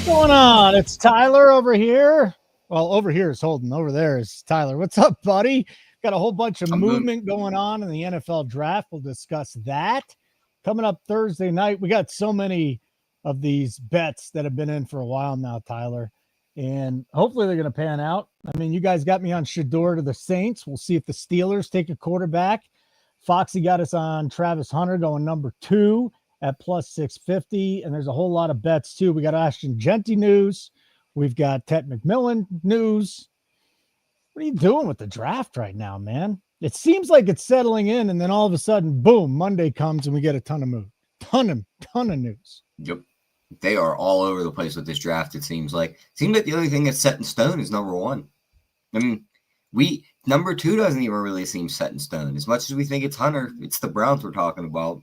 Going on? It's Tyler over here. Well, over here is Holden. Over there is Tyler. What's up, buddy? Got a whole bunch of movement going on in the NFL draft. We'll discuss that. Coming up Thursday night, we got so many of these bets that have been in for a while now, Tyler. And hopefully they're going to pan out. I mean, you guys got me on Shador to the Saints. We'll see if the Steelers take a quarterback. Foxy got us on Travis Hunter going number 2 at plus 650. And there's a whole lot of bets too. We got Ashton Genty news. We've got Ted McMillan news. What are you doing with the draft right now, man? It seems like it's settling in, and then all of a sudden, boom, Monday comes and we get a ton of ton of news. Yep. They are all over the place with this draft, it seems like. It seems like the only thing that's set in stone is number 1. I mean, number 2 doesn't even really seem set in stone. As much as we think it's Hunter, it's the Browns we're talking about.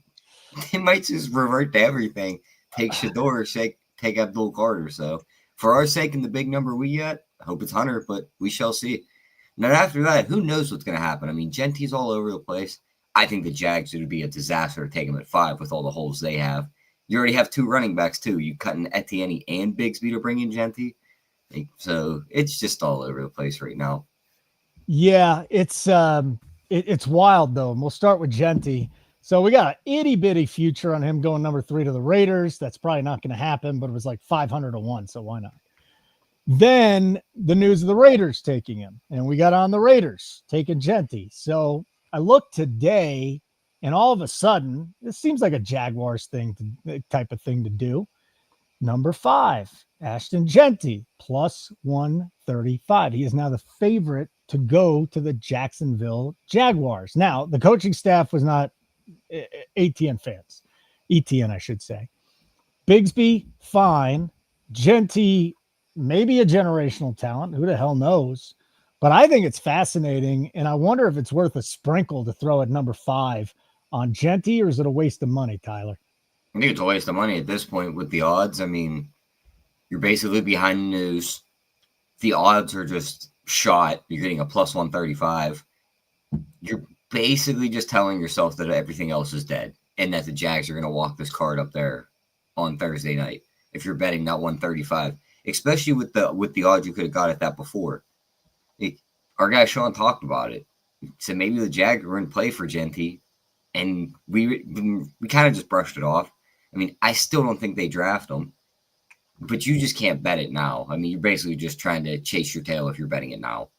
They might just revert to everything. Take Shador, take Abdul Carter. So for our sake and the big number we get, I hope it's Hunter, but we shall see. And then after that, who knows what's going to happen? I mean, Genty's all over the place. I think the Jags would be a disaster to take him at 5 with all the holes they have. You already have 2 running backs, too. You cutting Etienne and Bigsby to bring in Genty. So it's just all over the place right now. Yeah, it's wild, though. And we'll start with Genty. So we got an itty-bitty future on him going number 3 to the Raiders. That's probably not going to happen, but it was like 500 to 1, so why not? Then the news of the Raiders taking him, and we got on the Raiders taking Genty. So I looked today, and all of a sudden, this seems like a Jaguars type of thing to do. Number 5, Ashton Genty, plus 135. He is now the favorite to go to the Jacksonville Jaguars. Now, the coaching staff was not ETN fans. ETN, I should say. Bigsby, fine. Genty, maybe a generational talent. Who the hell knows? But I think it's fascinating, and I wonder if it's worth a sprinkle to throw at number 5 on Genty, or is it a waste of money, Tyler? I think it's a waste of money at this point with the odds. I mean, you're basically behind the news. The odds are just shot. You're getting a plus 135. You're basically just telling yourself that everything else is dead and that the Jags are going to walk this card up there on Thursday night if you're betting that 135, especially with the odds you could have got at that before. Our guy Sean talked about it. So maybe the Jags were in play for Genty, and we kind of just brushed it off. I mean, I still don't think they draft him, but you just can't bet it now. I mean, you're basically just trying to chase your tail if you're betting it now.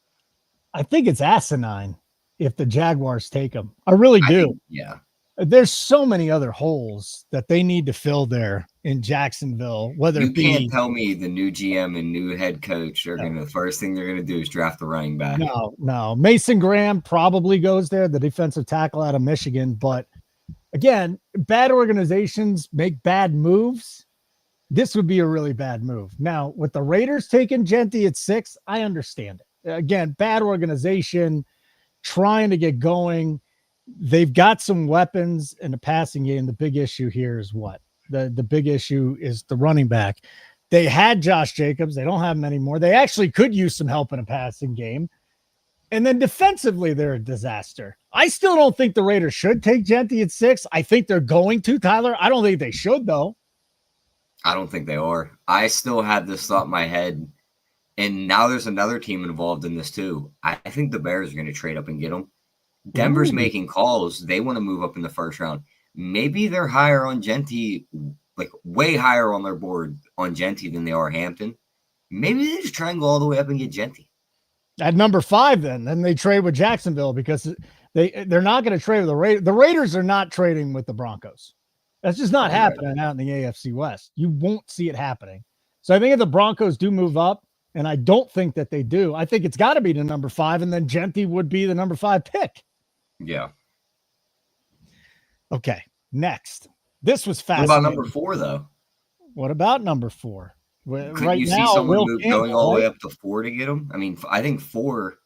I think it's asinine if the Jaguars take him. I really do. Yeah. There's so many other holes that they need to fill there in Jacksonville. You can't tell me the new GM and new head coach are the first thing they're going to do is draft the running back. No. Mason Graham probably goes there, the defensive tackle out of Michigan. But again, bad organizations make bad moves. This would be a really bad move. Now, with the Raiders taking Genty at 6, I understand it. Again, bad organization, trying to get going. They've got some weapons in the passing game. The big issue here is what? The big issue is the running back. They had Josh Jacobs. They don't have him anymore. They actually could use some help in a passing game. And then defensively, they're a disaster. I still don't think the Raiders should take Genty at 6. I think they're going to, Tyler. I don't think they should, though. I don't think they are. I still have this thought in my head. And now there's another team involved in this, too. I think the Bears are going to trade up and get them. Denver's making calls. They want to move up in the first round. Maybe they're higher on Genty, like way higher on their board on Genty than they are Hampton. Maybe they just try and go all the way up and get Genty. At number 5, then they trade with Jacksonville because they're not going to trade with the Raiders. The Raiders are not trading with the Broncos. That's just not happening out in the AFC West. You won't see it happening. So I think if the Broncos do move up, and I don't think that they do, I think it's got to be the number 5, and then Genty would be the number 5 pick. Yeah. Okay, next. This was fascinating. What about number 4, though? What about number 4? Couldn't you see someone going all the way up to 4 to get him? I mean, I think 4,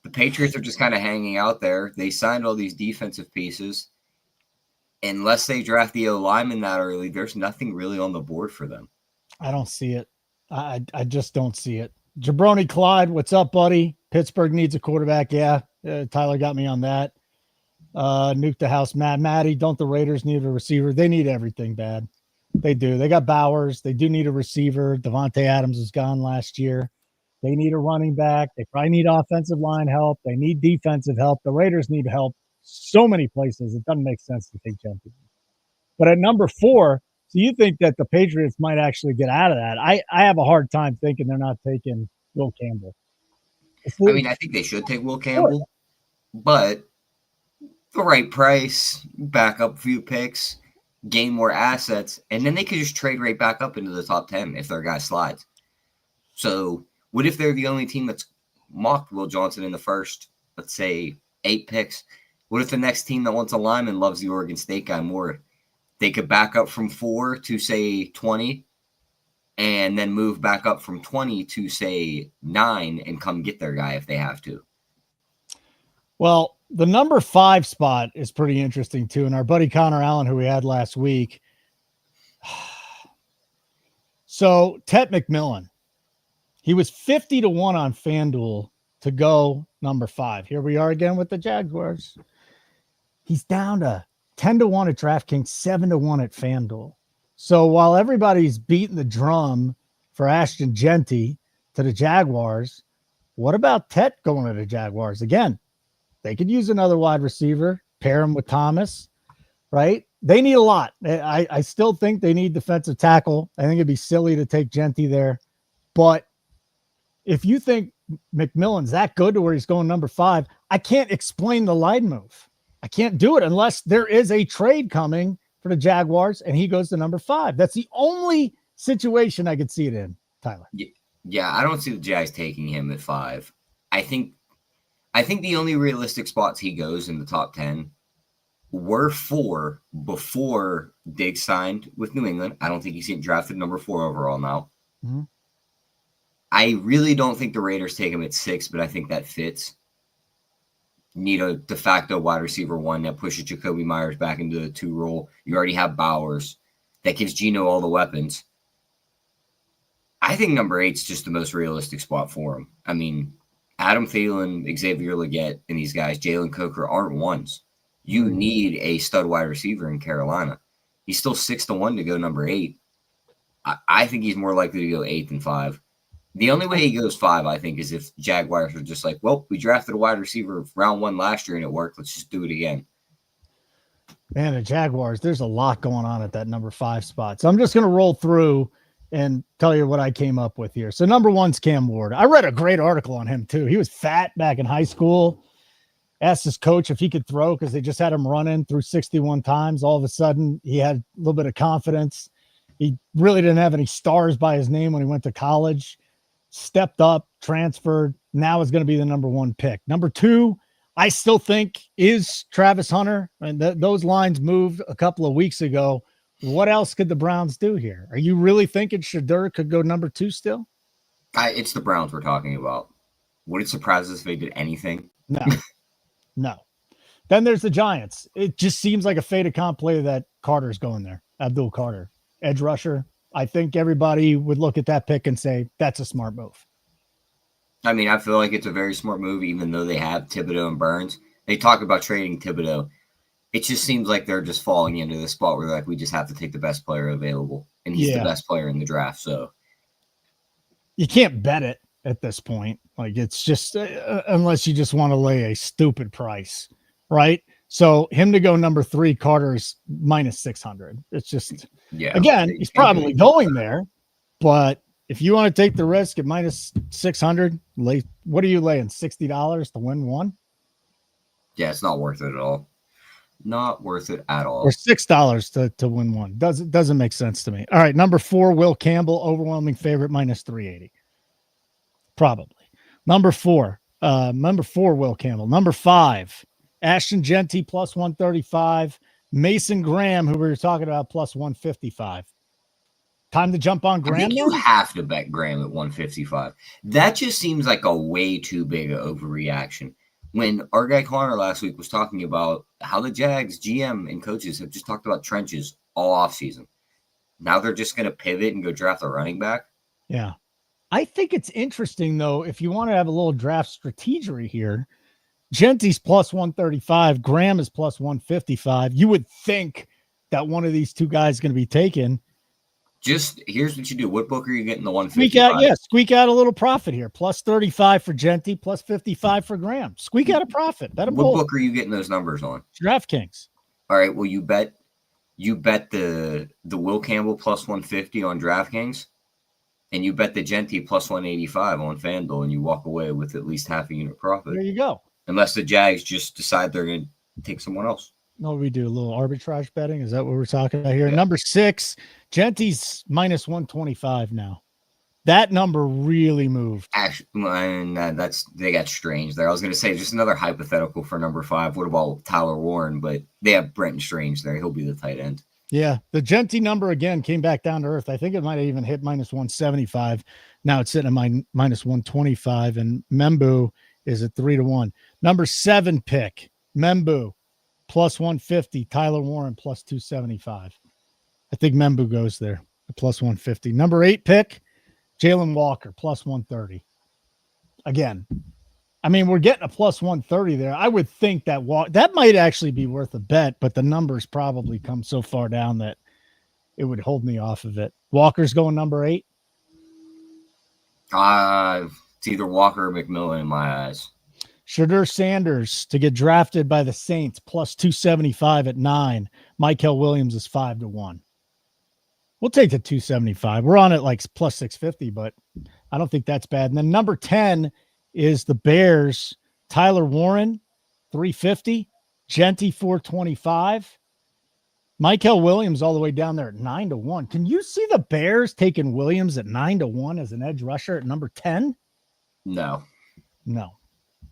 the Patriots are just kind of hanging out there. They signed all these defensive pieces. Unless they draft the O-lineman that early, there's nothing really on the board for them. I don't see it. I just don't see it. Jabroni Clyde, what's up, buddy? Pittsburgh needs a quarterback. Yeah, Tyler got me on that. Nuke the House, Matty. Don't the Raiders need a receiver? They need everything bad. They do. They got Bowers. They do need a receiver. Devontae Adams was gone last year. They need a running back. They probably need offensive line help. They need defensive help. The Raiders need help so many places. It doesn't make sense to take Gentry. But at number 4, so you think that the Patriots might actually get out of that? I have a hard time thinking they're not taking Will Campbell. I mean, I think they should take Will Campbell, but the right price, back up a few picks, gain more assets, and then they could just trade right back up into the top 10 if their guy slides. So what if they're the only team that's mocked Will Johnson in the first, let's say, 8 picks? What if the next team that wants a lineman loves the Oregon State guy more? They could back up from 4 to, say, 20, and then move back up from 20 to, say, 9 and come get their guy if they have to. Well, the number 5 spot is pretty interesting, too. And our buddy Connor Allen, who we had last week. So, Tet McMillan, he was 50 to 1 on FanDuel to go number 5. Here we are again with the Jaguars. He's down to 10 to 1 at DraftKings, 7 to 1 at FanDuel. So while everybody's beating the drum for Ashton Genty to the Jaguars, what about Tet going to the Jaguars? Again, they could use another wide receiver, pair him with Thomas, right? They need a lot. I still think they need defensive tackle. I think it'd be silly to take Genty there. But if you think McMillan's that good to where he's going number 5, I can't explain the line move. I can't do it unless there is a trade coming for the Jaguars and he goes to number 5. That's the only situation I could see it in, Tyler. Yeah, I don't see the Jags taking him at 5. I think the only realistic spots he goes in the top 10 were 4 before Diggs signed with New England. I don't think he's getting drafted number 4 overall now. Mm-hmm. I really don't think the Raiders take him at 6, but I think that fits. Need a de facto wide receiver 1 that pushes Jacoby Myers back into the 2 role. You already have Bowers. That gives Geno all the weapons. I think number 8 is just the most realistic spot for him. I mean, Adam Thielen, Xavier Legette, and these guys, Jalen Coker, aren't ones. You need a stud wide receiver in Carolina. He's still 6 to 1 to go number 8. I think he's more likely to go 8 than 5. The only way he goes 5, I think, is if Jaguars are just like, well, we drafted a wide receiver round 1 last year and it worked. Let's just do it again. Man, the Jaguars, there's a lot going on at that number 5 spot. So I'm just going to roll through and tell you what I came up with here. So number 1's Cam Ward. I read a great article on him, too. He was fat back in high school. Asked his coach if he could throw because they just had him running through 61 times. All of a sudden, he had a little bit of confidence. He really didn't have any stars by his name when he went to college. Stepped up, transferred, now is going to be the number 1 pick. Number 2, I still think is Travis Hunter. And those lines moved a couple of weeks ago. What else could the Browns do here? Are you really thinking Shedeur could go number 2 still? It's the Browns we're talking about. Would it surprise us if they did anything? No. Then there's the Giants. It just seems like a fait accompli that Carter's going there. Abdul Carter, edge rusher. I think everybody would look at that pick and say, that's a smart move. I mean, I feel like it's a very smart move, even though they have Thibodeau and Burns. They talk about trading Thibodeau. It just seems like they're just falling into the spot where they're like, we just have to take the best player available. And he's the best player in the draft. So you can't bet it at this point. Like, it's just, unless you just want to lay a stupid price, right? So him to go number 3, Carter's minus 600. It's just, again, he's probably going there, but if you want to take the risk at minus 600, what are you laying? $60 to win 1? Yeah, it's not worth it at all. Not worth it at all. Or $6 to win 1. Doesn't make sense to me. All right, number 4, Will Campbell, overwhelming favorite, minus 380. Probably. Number 4, Will Campbell. Number 5, Ashton Genty plus 135. Mason Graham, who we were talking about, plus 155. Time to jump on Graham? I think you have to bet Graham at 155. That just seems like a way too big of overreaction. When our guy Connor last week was talking about how the Jags GM and coaches have just talked about trenches all offseason. Now they're just going to pivot and go draft a running back? Yeah. I think it's interesting, though, if you want to have a little draft strategery here, Genty's plus 135. Graham is plus 155. You would think that one of these two guys is going to be taken. Just here's what you do. What book are you getting the 155? Squeak out a little profit here. Plus 35 for Genty, plus 55 for Graham. Squeak out a profit. Bet them What both. book are you getting those numbers on? DraftKings. All right. Well, you bet the Will Campbell plus 150 on DraftKings, and you bet the Genty plus 185 on FanDuel, and you walk away with at least half a unit profit. There you go. Unless the Jags just decide they're going to take someone else. No, we do a little arbitrage betting. Is that what we're talking about here? Yeah. Number 6, Genty's minus 125 now. That number really moved. Actually, they got strange there. I was going to say just another hypothetical for number 5. What about Tyler Warren? But they have Brenton Strange there. He'll be the tight end. Yeah, the Genty number again came back down to earth. I think it might have even hit minus 175. Now it's sitting at minus 125, and Membu is at 3-1. Number 7 pick, Membu, plus 150. Tyler Warren, plus 275. I think Membu goes there, plus 150. Number 8 pick, Jalen Walker, plus 130. Again, I mean, we're getting a plus 130 there. I would think that that might actually be worth a bet, but the numbers probably come so far down that it would hold me off of it. Walker's going number 8. It's either Walker or McMillan in my eyes. Shadur Sanders to get drafted by the Saints, plus 275 at 9. Michael Williams is 5-1. We'll take the 275. We're on it like plus 650, but I don't think that's bad. And then number 10 is the Bears, Tyler Warren, 350, Genty, 425. Michael Williams all the way down there at 9-1. Can you see the Bears taking Williams at 9-1 as an edge rusher at number 10? No.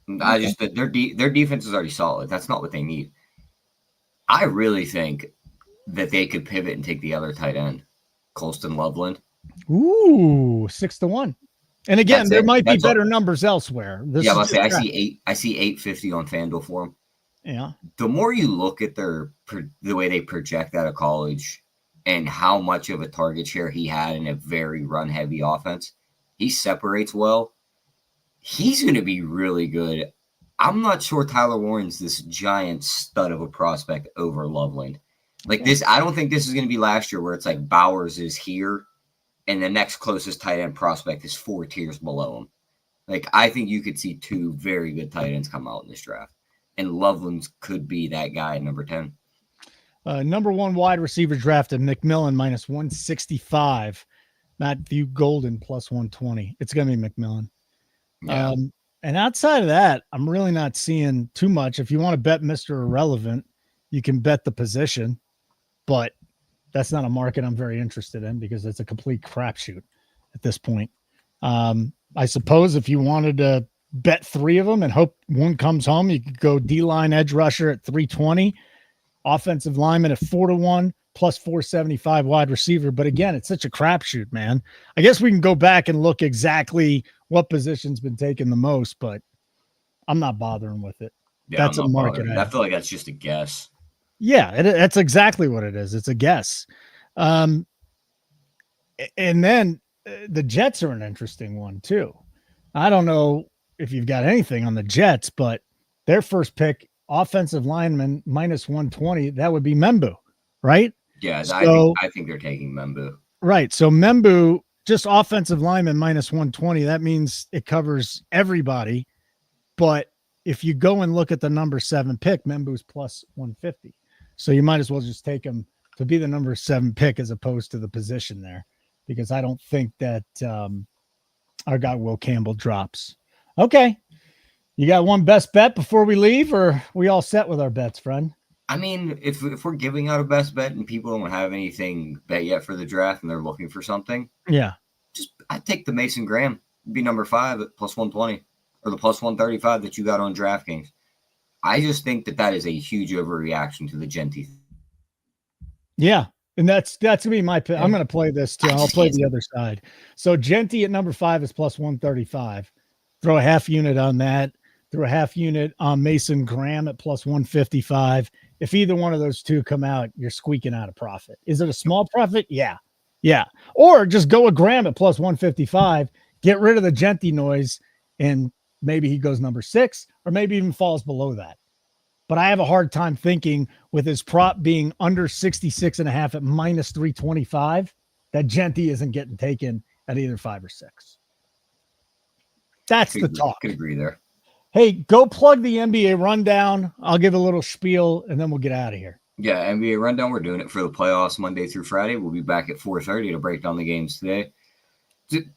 Okay. Their defense is already solid. That's not what they need. I really think that they could pivot and take the other tight end, Colston Loveland. Ooh, 6-1. And again, there might be better numbers elsewhere. I see 850 on FanDuel for him. Yeah. The more you look at the way they project out of college and how much of a target share he had in a very run-heavy offense, he separates well. He's going to be really good. I'm not sure Tyler Warren's this giant stud of a prospect over Loveland. Like this, I don't think this is going to be last year where it's like Bowers is here and the next closest tight end prospect is 4 tiers below him. Like, I think you could see 2 very good tight ends come out in this draft. And Loveland could be that guy at number 10. Number 1 wide receiver drafted, McMillan, minus 165. Matthew Golden, plus 120. It's going to be McMillan. Yeah. And outside of that, I'm really not seeing too much. If you want to bet Mr. Irrelevant, you can bet the position, but that's not a market I'm very interested in because it's a complete crapshoot at this point. I suppose if you wanted to bet 3 of them and hope one comes home, you could go D-line edge rusher at 320, offensive lineman at 4-1, plus 475 wide receiver. But again, it's such a crapshoot, man. I guess we can go back and look exactly what position's been taken the most, but I'm not bothering with it. Yeah, that's a market. I feel like that's just a guess. Yeah, that's exactly what it is. It's a guess. And then the Jets are an interesting one too. I don't know if you've got anything on the Jets, but their first pick, offensive lineman, minus 120, that would be Membu, right? Yeah, so, I think they're taking Membu. Right. So Membu, just offensive lineman, minus 120. That means it covers everybody. But if you go and look at the number 7 pick, Membu's plus 150. So you might as well just take him to be the number 7 pick as opposed to the position there, because I don't think that our guy Will Campbell drops. Okay. You got one best bet before we leave, or we all set with our bets, friend? I mean, if we're giving out a best bet and people don't have anything bet yet for the draft and they're looking for something, yeah, I'd take the Mason Graham. It'd be number 5 at plus 120 or the plus 135 that you got on DraftKings. I just think that is a huge overreaction to the Genty. Yeah, and that's going to be my pick. I'm going to play this too. I'll play the other side. So Genty at number 5 is plus 135. Throw a half unit on that. Throw a half unit on Mason Graham at plus 155. If either one of those two come out, you're squeaking out a profit. Is it a small profit? Yeah. Or just go with Graham at plus 155. Get rid of the Genty noise, and maybe he goes number 6, or maybe even falls below that. But I have a hard time thinking with his prop being under 66.5 at minus 325 that Genty isn't getting taken at either 5 or 6. That's the talk. Could agree there. Hey, go plug the NBA rundown. I'll give a little spiel, and then we'll get out of here. Yeah, NBA rundown. We're doing it for the playoffs Monday through Friday. We'll be back at 4:30 to break down the games today.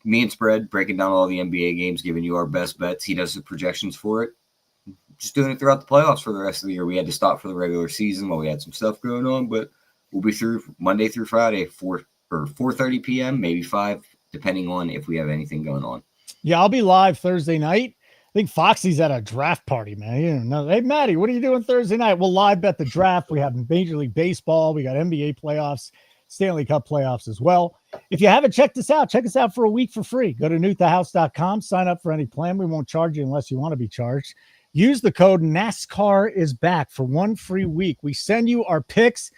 Me and Spread breaking down all the NBA games, giving you our best bets. He does the projections for it. Just doing it throughout the playoffs for the rest of the year. We had to stop for the regular season while we had some stuff going on, but we'll be through Monday through Friday, 4:30 p.m., maybe 5, depending on if we have anything going on. Yeah, I'll be live Thursday night. I think Foxy's at a draft party, man. You don't know. Hey, Maddie, what are you doing Thursday night? We'll live bet the draft. We have Major League Baseball. We got NBA playoffs, Stanley Cup playoffs as well. If you haven't checked us out, check us out for a week for free. Go to nukethehouse.com. Sign up for any plan. We won't charge you unless you want to be charged. Use the code NASCAR is back for 1 free week. We send you our picks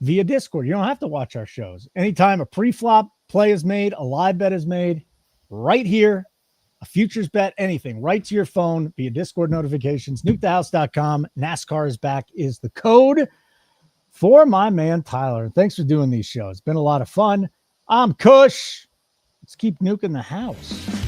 via Discord. You don't have to watch our shows. Anytime a pre-flop play is made, a live bet is made, right here, a futures bet, anything, right to your phone via Discord notifications. Nukethehouse.com. NASCAR is back is the code for my man Tyler. Thanks for doing these shows. Been a lot of fun. I'm Kush. Let's keep nuking the house.